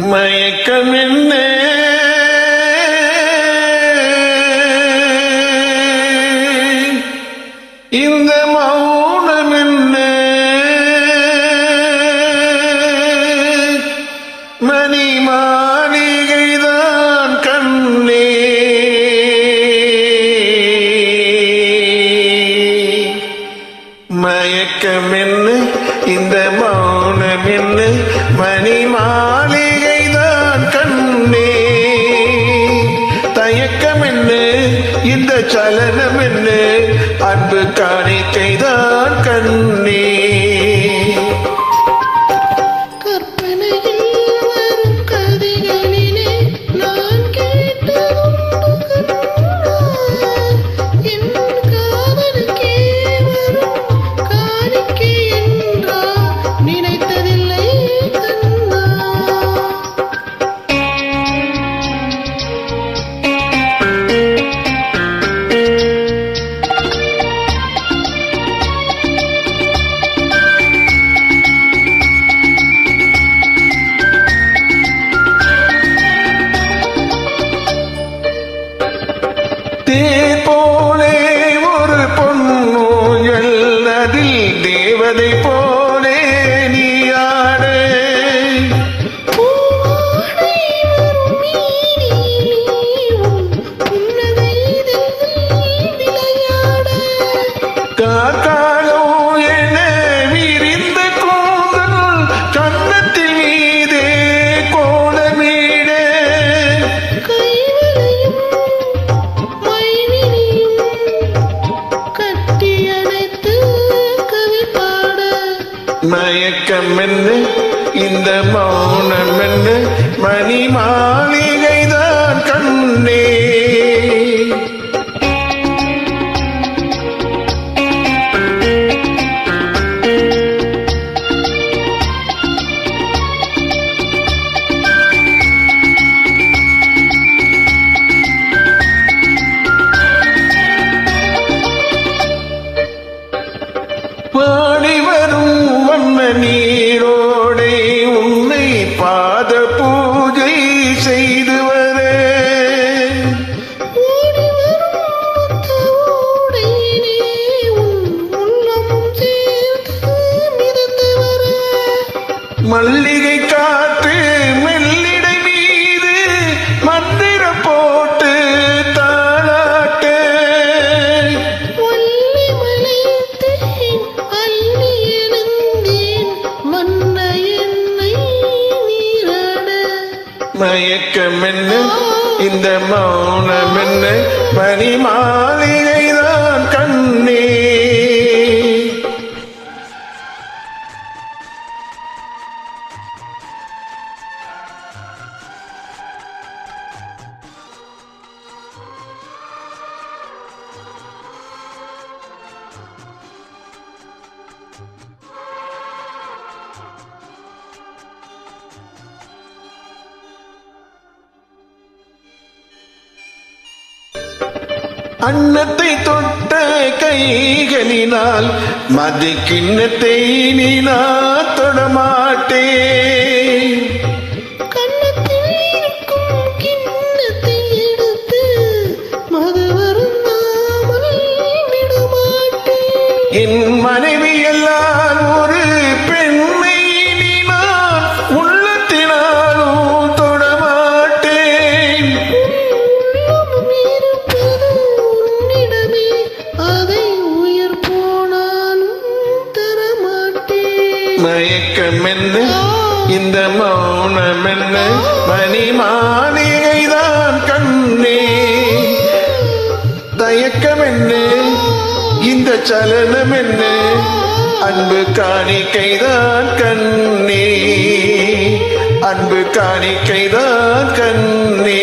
மயக்கம் என்ன இந்த மௌனம் என்ன மணி மாளிகைதான் கண்ணே மயக்கம் என்ன இந்த மௌனம் என்ன மணி மாளிகைதான் கண்ணே தயக்கம் என்ன இந்த சலனம் என்ன அன்பு காணிக்கைதான் கண்ணே போலே ஒரு பொன்னூஞ்சல் அதில் தேவதை போலே நீயாட காக்காலோ என விரிந்த கூந்தல் கன்னத்தில் மீதே கோலமீட மயக்கம் என்ன இந்த மௌனம் என்ன மணி மாளிகைதான் கண்ணே பாடி வரும் வண்ண நீரோடை உன்னை பாத பூஜை செய்து வர மல்லிகை காற்று மெல்லிடை மீது மந்திரம் போட்டு தாளாட்டு மயக்கம் என்ன இந்த மௌனம் என்ன மணி மாளிகைதான் கண்ணே அன்னத்தை தொட்ட கைகளினால் மது கிண்ணத்தை நீ நான் தொடமாட்டேன் கண்ணத்தில் இருக்கும் கிண்ணத்தை எடுத்து மது வருந்தாமல் விடமாட்டேன் என் மனைவி எல்லாம் ஒரு பெண்ணை நீ நான் உள்ளத்தினாலும் தொடமாட்டேன் மயக்கம் என்ன இந்த மௌனம் என்ன மணி மாளிகைதான் கண்ணே தயக்கம் என்ன இந்த சலனம் என்ன அன்பு காணிக்கைதான் கண்ணே அன்பு காணிக்கைதான் கண்ணே